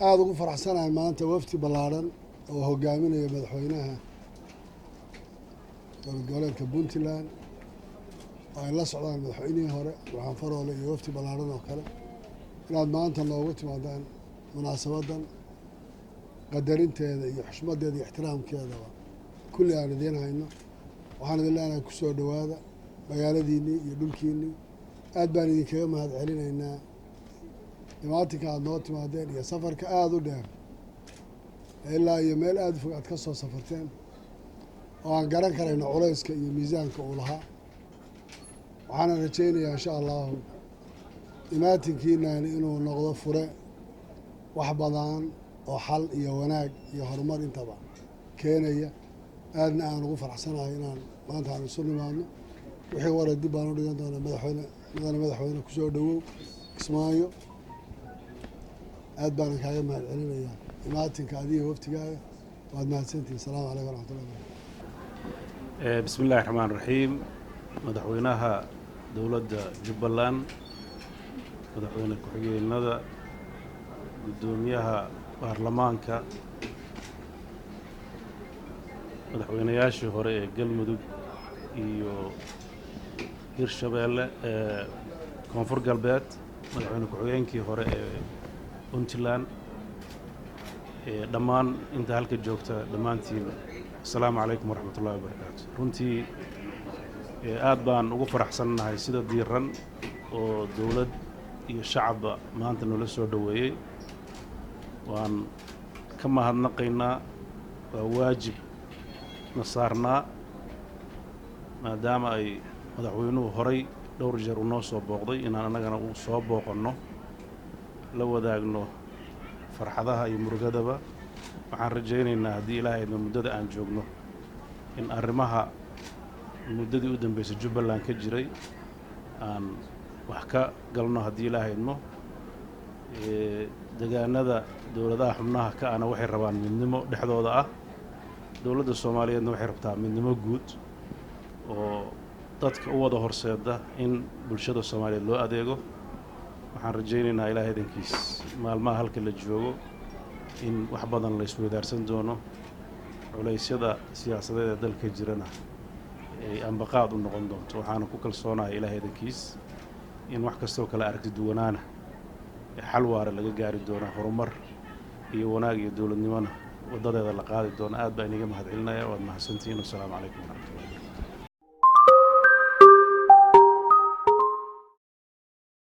aada ugu faraxsanahay maanta wafdi ballaaran oo hogaaminaya madaxweynaha dowlad goboleedka Puntland oo ay la socdaan madaxweynihii hore waxaan faroole iyo wafdi ballaaran oo kale inaad maanta noogu timaadaan munaasabadan qadarinteeda iyo xushmadeeda iyo ixtiraamkeedaba kulli aan idiin hayno waxaan idin leenahay ku soo dhowaada magaaladiinnii iyo dhulkiinnii aad baan idinkaga mahad celinaynaa imaatinka aad noo timaadeen iyo safarka aada u dheer ilaa iyo meel aada u fog aad ka soo safarteen oo aan garan karayno culayska iyo miisaanka uu lahaa waxaana rajaynayaa insha allahu imaatinkiinani inuu noqdo fure wax badan oo xal iyo wanaag iyo horumar intaba keenaya aadna aan ugu faraxsanahay inaan maanta aan isu nimaadno wixii wara dib baan u dhigan doonaa madaxweyne ku soo dhowow Kismaayo aad baan kaaga mahad celinayaa imaatinka adiga waftigaaga waad mahadsantihiin salaamu calaykum waraxmatullahi wabarakatuh bismillahi raxmaani raxiim madaxweynaha dowladda Jubbaland madaxweyne ku-xigeenada gudoomiyaha baarlamaanka madaxweynayaashii hore ee Galmudug iyo Hirshabeelle koonfur galbeed madaxweyne ku-xigeenkii hore ee Puntland dhammaan inta halka joogta dhammaantiin assalaamu calaykum waraxmatullahi wabarakaatu runtii aad baan ugu faraxsannahay sida diiran oo dowlad iyo shacabba maanta noola soo dhoweeyey waan ka mahadnaqaynaa waa waajib na saarnaa maadaama ay madaxweynuhu horay dhowr jeer u noo soo booqday inaan annagana u soo booqanno la wadaagno farxadaha iyo murugadaba waxaan rajaynaynaa haddii ilaahayna muddada aan joogno in arrimaha muddadii u dambeysay Jubbaland ka jiray aan wax ka galno haddii ilaahayno deegaanada dowladaha xubnaha ka ana waxay rabaan midnimo dhexdooda ah dowladda Soomaaliyeedna waxay rabtaa midnimo guud oo dadka u wada horseeda in bulshada Soomaaliyeed loo adeego waxaan rajaynaynaa ilaahay dankiis maalmaha halka la joogo in wax badan la isweydaarsan doono culaysyada siyaasadeed ee dalka jirana ay ambaqaad u noqon doonto waxaan ku kalsoonahay ilaahay dankiis in wax kastoo kale aragti duwanaana xal waara laga gaari doono horumar iyo wanaag iyo dowladnimona wadadeeda la qaadi doono aad baan inaga mahad celinayaa waad mahadsantihiin assalaamu calaykum waraxmatullahi